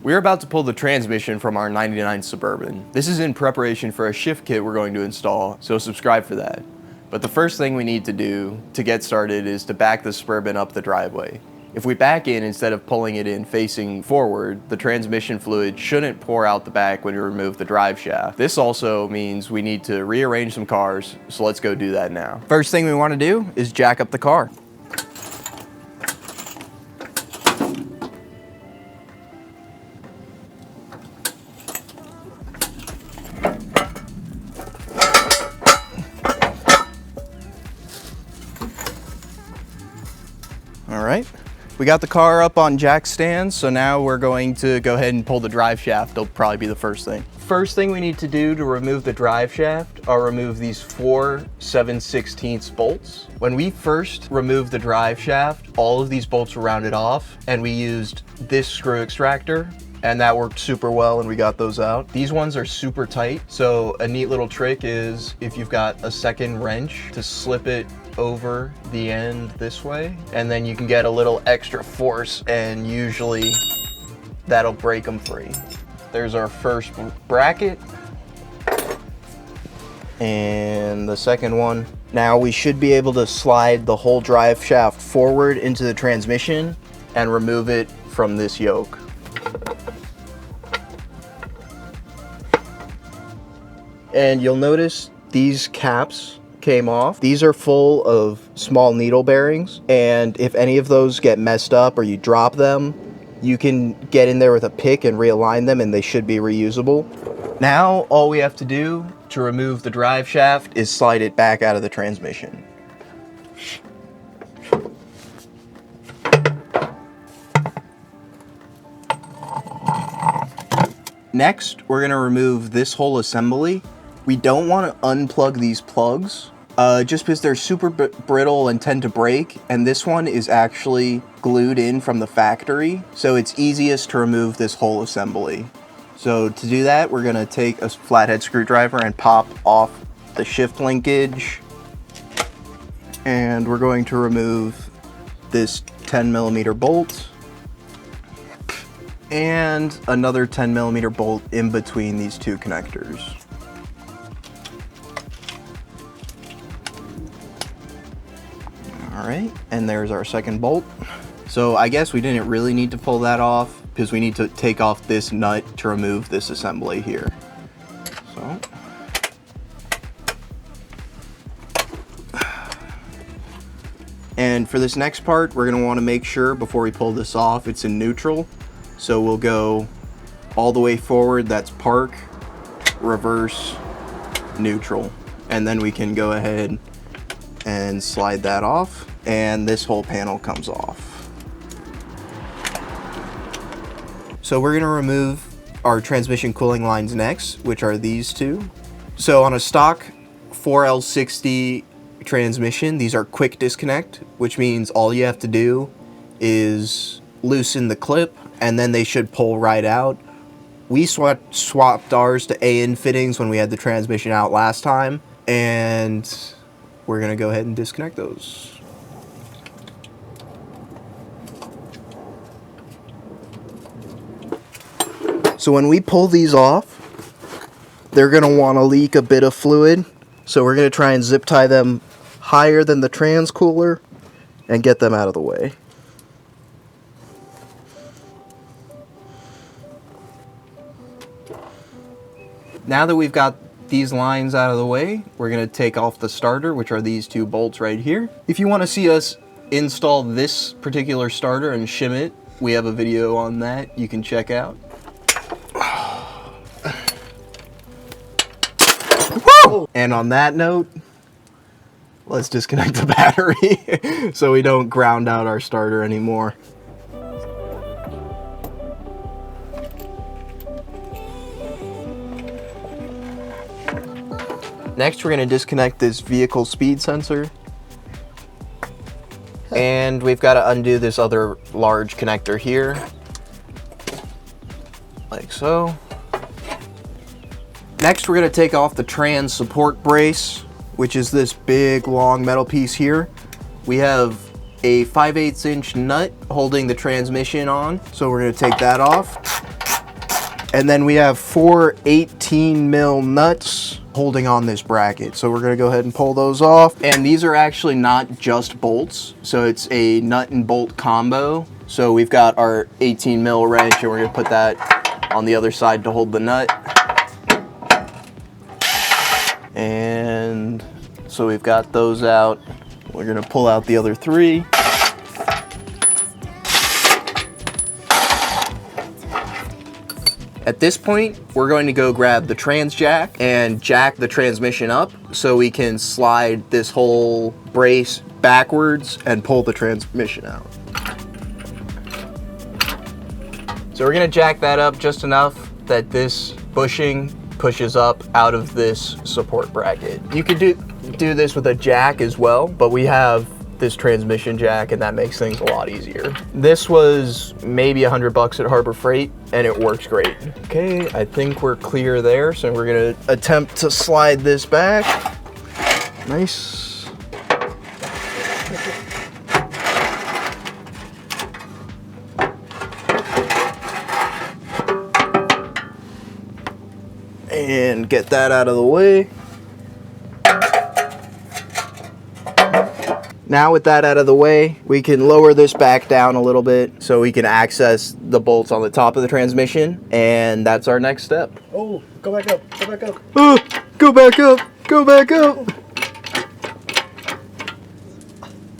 We're about to pull the transmission from our 99 Suburban. This is in preparation for a shift kit we're going to install, so subscribe for that. But the first thing we need to do to get started is to back the Suburban up the driveway. If we back in instead of pulling it in facing forward, the transmission fluid shouldn't pour out the back when you remove the drive shaft. This also means we need to rearrange some cars, so let's go do that now. First thing we want to do is jack up the car. All right, we got the car up on jack stands, so now we're going to go ahead and pull the drive shaft. It'll probably be the first thing. First thing we need to do to remove the drive shaft are remove these 4 7/16 bolts. When we first removed the drive shaft, all of these bolts were rounded off, and we used this screw extractor, and that worked super well, and we got those out. These ones are super tight, so a neat little trick is if you've got a second wrench to slip it over the end this way, and then you can get a little extra force, and usually that'll break them free. There's our first bracket, and the second one. Now we should be able to slide the whole drive shaft forward into the transmission and remove it from this yoke. And you'll notice these caps came off. These are full of small needle bearings, and if any of those get messed up or you drop them, you can get in there with a pick and realign them, and they should be reusable. Now all we have to do to remove the drive shaft is slide it back out of the transmission. Next, we're going to remove this whole assembly. We don't want to unplug these plugs just because they're super brittle and tend to break, and this one is actually glued in from the factory, so it's easiest to remove this whole assembly. So to do that, we're going to take a flathead screwdriver and pop off the shift linkage, and we're going to remove this 10mm bolt and another 10mm bolt in between these two connectors. All right, and there's our second bolt. So I guess we didn't really need to pull that off because we need to take off this nut to remove this assembly here. So. And for this next part, we're gonna wanna make sure before we pull this off, it's in neutral. So we'll go all the way forward, that's park, reverse, neutral. And then we can go ahead and slide that off, and this whole panel comes off. So we're gonna remove our transmission cooling lines next, which are these two. So on a stock 4L60 transmission, these are quick disconnect, which means all you have to do is loosen the clip, and then they should pull right out. We swapped ours to AN fittings when we had the transmission out last time, and we're gonna go ahead and disconnect those. So when we pull these off, they're gonna wanna leak a bit of fluid. So we're gonna try and zip tie them higher than the trans cooler and get them out of the way. Now that we've got these lines out of the way, we're going to take off the starter, which are these two bolts right here. If you want to see us install this particular starter and shim it, we have a video on that you can check out. And on that note, let's disconnect the battery so we don't ground out our starter anymore. Next, we're going to disconnect this vehicle speed sensor. And we've got to undo this other large connector here, like so. Next, we're going to take off the trans support brace, which is this big, long metal piece here. We have a 5/8 inch nut holding the transmission on, so we're going to take that off. And then we have 4 18 mil nuts holding on this bracket. So we're gonna go ahead and pull those off. And these are actually not just bolts. So it's a nut and bolt combo. So we've got our 18 mil wrench and we're gonna put that on the other side to hold the nut. And so we've got those out. We're gonna pull out the other 3. At this point, we're going to go grab the trans jack and jack the transmission up so we can slide this whole brace backwards and pull the transmission out. So we're gonna jack that up just enough that this bushing pushes up out of this support bracket. You could do this with a jack as well, but we have this transmission jack and that makes things a lot easier. This was maybe $100 at Harbor Freight and it works great. Okay, I think we're clear there. So we're gonna attempt to slide this back. Nice. And get that out of the way. Now with that out of the way, we can lower this back down a little bit so we can access the bolts on the top of the transmission, and that's our next step. Oh, go back up, go back up. Oh, go back up, go back up.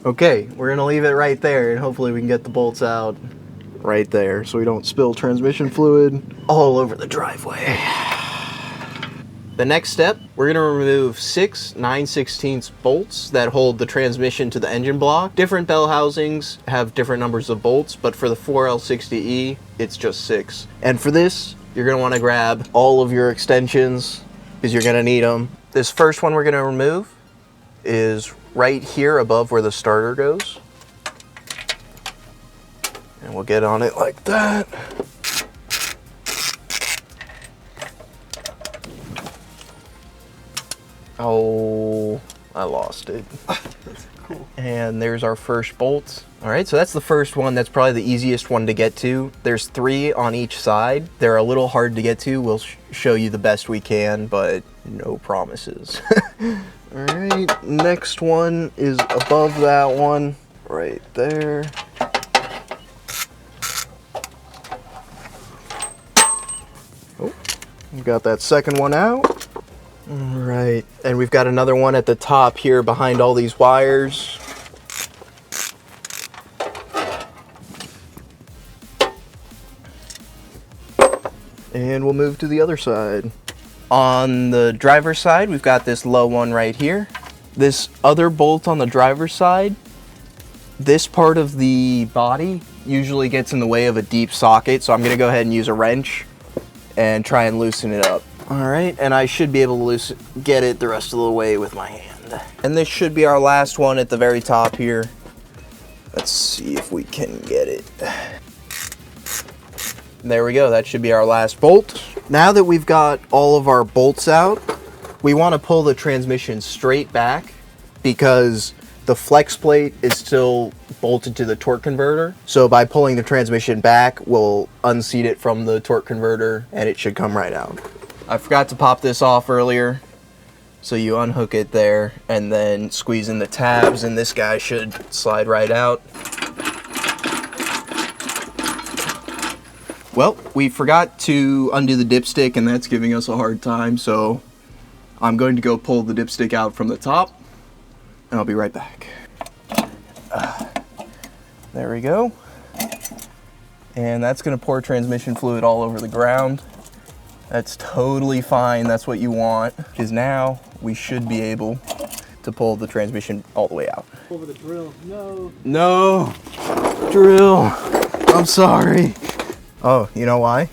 Okay, we're gonna leave it right there and hopefully we can get the bolts out right there so we don't spill transmission fluid all over the driveway. The next step, we're gonna remove 6 9/16 bolts that hold the transmission to the engine block. Different bell housings have different numbers of bolts, but for the 4L60E, it's just 6. And for this, you're gonna wanna grab all of your extensions because you're gonna need them. This first one we're gonna remove is right here above where the starter goes. And we'll get on it like that. Oh, I lost it. Cool. And there's our first bolt. All right, so that's the first one. That's probably the easiest one to get to. There's 3 on each side. They're a little hard to get to. We'll show you the best we can, but no promises. All right, next one is above that one, right there. Oh, we got that second one out. All right, and we've got another one at the top here behind all these wires. And we'll move to the other side. On the driver's side, we've got this low one right here. This other bolt on the driver's side, this part of the body usually gets in the way of a deep socket, so I'm gonna go ahead and use a wrench and try and loosen it up. All right, and I should be able to get it the rest of the way with my hand. And this should be our last one at the very top here. Let's see if we can get it. There we go, that should be our last bolt. Now that we've got all of our bolts out, we want to pull the transmission straight back because the flex plate is still bolted to the torque converter. So by pulling the transmission back, we'll unseat it from the torque converter and it should come right out. I forgot to pop this off earlier. So you unhook it there and then squeeze in the tabs and this guy should slide right out. Well, we forgot to undo the dipstick and that's giving us a hard time. So I'm going to go pull the dipstick out from the top and I'll be right back. There we go. And that's gonna pour transmission fluid all over the ground. That's totally fine, that's what you want. Because now we should be able to pull the transmission all the way out. Over the drill, no. No, drill, I'm sorry. Oh, you know why?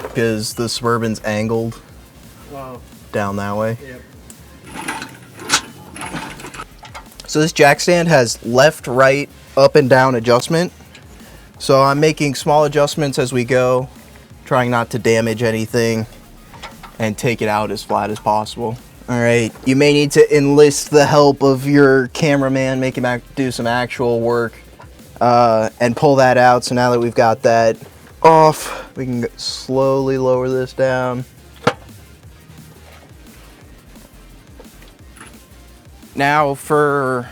Because the Suburban's angled down that way. Yep. So this jack stand has left, right, up and down adjustment. So I'm making small adjustments as we go, trying not to damage anything and take it out as flat as possible. All right, you may need to enlist the help of your cameraman, make him do some actual work and pull that out. So now that we've got that, off. We can slowly lower this down. Now for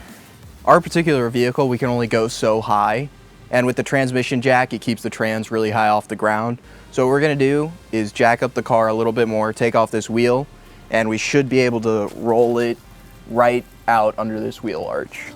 our particular vehicle, we can only go so high. And with the transmission jack, it keeps the trans really high off the ground. So what we're gonna do is jack up the car a little bit more, take off this wheel, and we should be able to roll it right out under this wheel arch.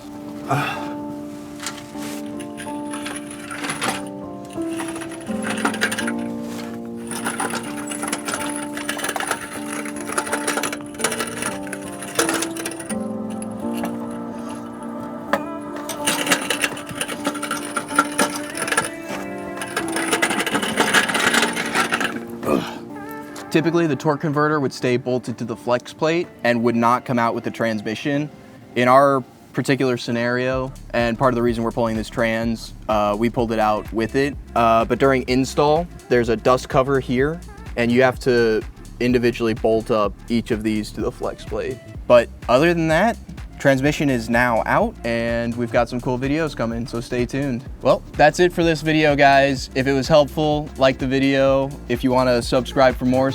Typically, the torque converter would stay bolted to the flex plate and would not come out with the transmission. In our particular scenario, and part of the reason we're pulling this trans, we pulled it out with it. But during install, there's a dust cover here, and you have to individually bolt up each of these to the flex plate. But other than that, transmission is now out, and we've got some cool videos coming, so stay tuned. Well, that's it for this video, guys. If it was helpful, like the video. If you want to subscribe for more,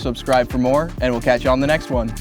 and we'll catch you on the next one.